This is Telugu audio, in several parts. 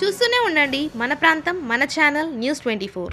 చూస్తూనే ఉండండి మన ప్రాంతం మన ఛానల్ News24.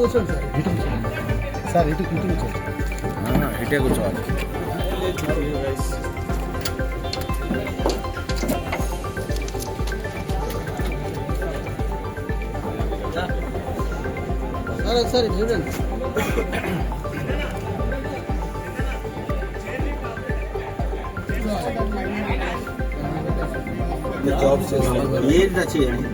కూర్చోండి సార్ ఇటు కూర్చోండి ఇటే కూర్చోవాలి సార్ ఒకసారి చూడండి జాబ్స్ ఏది చేయండి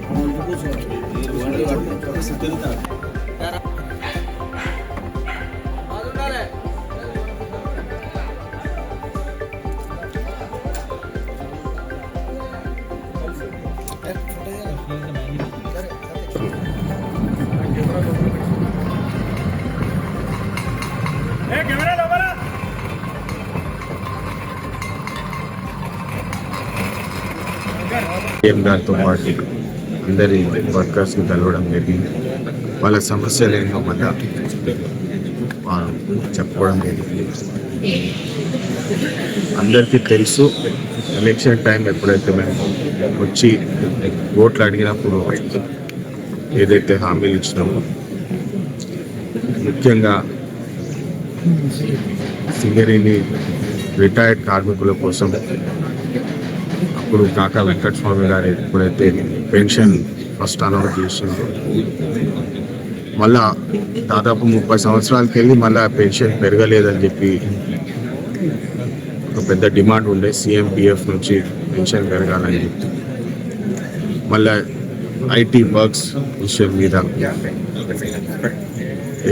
గారితో పాటు అందరి వర్కర్స్ని కలవడం జరిగింది. వాళ్ళ సమస్యలు ఏంటో మళ్ళీ చెప్పుకోవడం జరిగింది. అందరికీ తెలుసు, ఎలక్షన్ టైం ఎప్పుడైతే మేము వచ్చి ఓట్లు అడిగినప్పుడు ఏదైతే హామీలు ఇచ్చినామో ముఖ్యంగా సింగరేణి రిటైర్డ్ కార్మికుల కోసం అప్పుడు కాకా వెంకటస్వామి గారు ఎప్పుడైతే పెన్షన్ ఫస్ట్ అనౌన్స్ చేసిందో మళ్ళా దాదాపు 30 సంవత్సరాలకి వెళ్ళి మళ్ళీ పెన్షన్ పెరగలేదని చెప్పి ఒక పెద్ద డిమాండ్ ఉండే CMPF నుంచి పెన్షన్ పెరగాలని చెప్పి మళ్ళీ IT వర్క్స్ విషయం మీద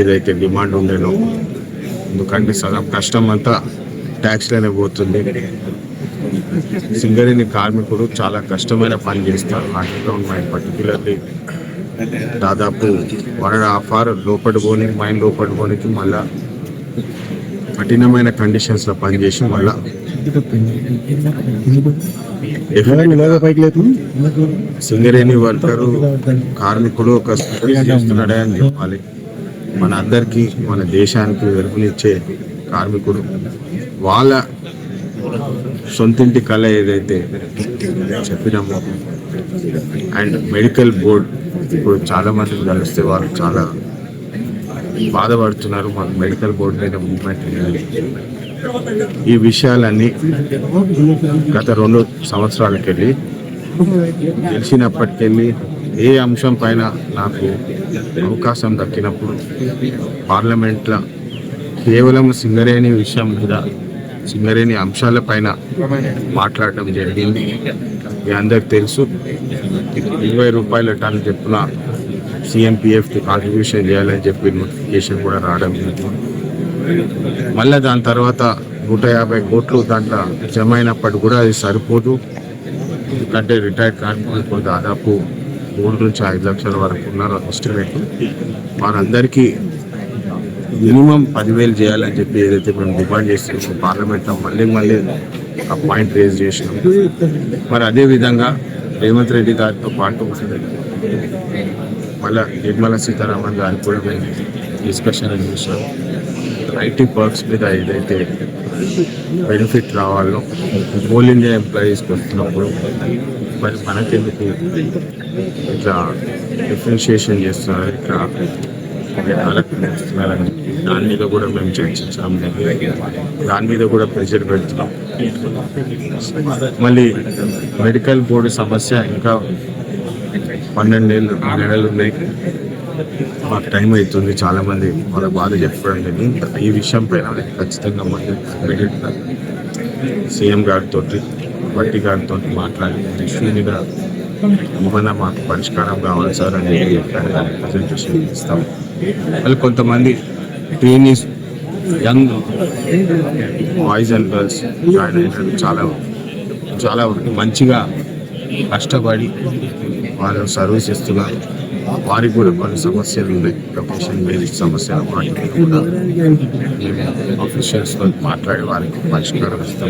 ఏదైతే డిమాండ్ ఉండేనో ఎందుకంటే సగం కష్టం అంతా ట్యాక్స్లోనే పోతుంది. సింగరేణి కార్మికుడు చాలా కష్టమైన పని చేస్తారు. అండర్గ్రౌండ్ మైన్ పర్టికులర్లీ దాదాపు 1.5 hour లోపలి పోనీ మైన్ లోపలి పోనీకి మళ్ళా కఠినమైన కండిషన్స్లో పనిచేసి మళ్ళా సింగరేణి వర్కరు కార్మికుడు ఒక సర్వీస్ చేస్తున్నాడే అని చెప్పాలి. మన అందరికీ మన దేశానికి వెలుగునిచ్చే కార్మికుడు వాళ్ళ సొంతింటి కళ ఏదైతే చెప్పినామో. అండ్ మెడికల్ బోర్డ్ ఇప్పుడు చాలా మందికి కలిస్తే వాళ్ళు చాలా బాధపడుతున్నారు. మాకు మెడికల్ బోర్డు మీద మూవ్మెంట్ లేదు. ఈ విషయాలన్నీ గత 2 సంవత్సరాలకి వెళ్ళి తెలిసినప్పటికెళ్ళి ఏ అంశం పైన నాకు అవకాశం దక్కినప్పుడు పార్లమెంట్లో కేవలం సింగరేణి విషయం మీద సింగరేణి అంశాల పైన మాట్లాడటం జరిగింది. మీ అందరికి తెలుసు 20 రూపాయల టన్ చెప్పున CMPFకి కాంట్రిబ్యూషన్ చేయాలని చెప్పి నోటిఫికేషన్ కూడా రావడం జరిగింది. మళ్ళీ దాని తర్వాత 150 కోట్లు దాంట్లో జమ అయినప్పటికీ కూడా అది సరిపోదు. ఎందుకంటే రిటైర్డ్ కార్మికులకు దాదాపు 3 నుంచి 5 లక్షల వరకు ఉన్నారు ఎస్టిమేట్. వారందరికీ మినిమం 10,000 చేయాలని చెప్పి ఏదైతే మేము డిమాండ్ చేస్తున్నామో పార్లమెంట్లో మళ్ళీ ఆ పాయింట్ రేజ్ చేసినాం. మరి అదేవిధంగా రేవంత్ రెడ్డి గారితో పాటు మళ్ళీ నిర్మలా సీతారామన్ గారికి కూడా మేము డిస్కషన్ చేసాం. IT వర్క్స్ మీద ఏదైతే బెనిఫిట్ రావాలో కోల్ ఇండియా ఎంప్లాయీస్కి వస్తున్నప్పుడు మరి మనకెందుకు ఇట్లా డిఫరెన్షియేషన్ చేస్తున్నారు, ఇట్లా చేస్తున్నారని దాని మీద కూడా మేము చర్చించాం. దాని మీద కూడా ప్రెషర్ పెడుతున్నాం. మళ్ళీ మెడికల్ బోర్డు సమస్య ఇంకా 12 నెలలు ఉన్నాయి. మాకు టైం అవుతుంది. చాలామంది వాళ్ళ బాధ చెప్పడం లేదు. ఈ విషయం పైన ఖచ్చితంగా మళ్ళీ CM గారితో బట్టి గారితో మాట్లాడి ఇష్యూ మీద ఏమన్నా మాకు పరిష్కారం కావాలి సార్ అని ప్రజెంటేషన్ ఇస్తాం. మళ్ళీ కొంతమంది trainees young boys and girls join అయినారు. చాలా మంచిగా కష్టపడి వాళ్ళు సర్వీస్ ఇస్తున్నారు. వారికి కూడా కొన్ని సమస్యలు ఉన్నాయి. ప్రొఫెషన్ బేసిక్ సమస్యలు వాటికి కూడా ఆఫీషియల్స్తో మాట్లాడి వారికి పరిష్కారం ఇస్తాం.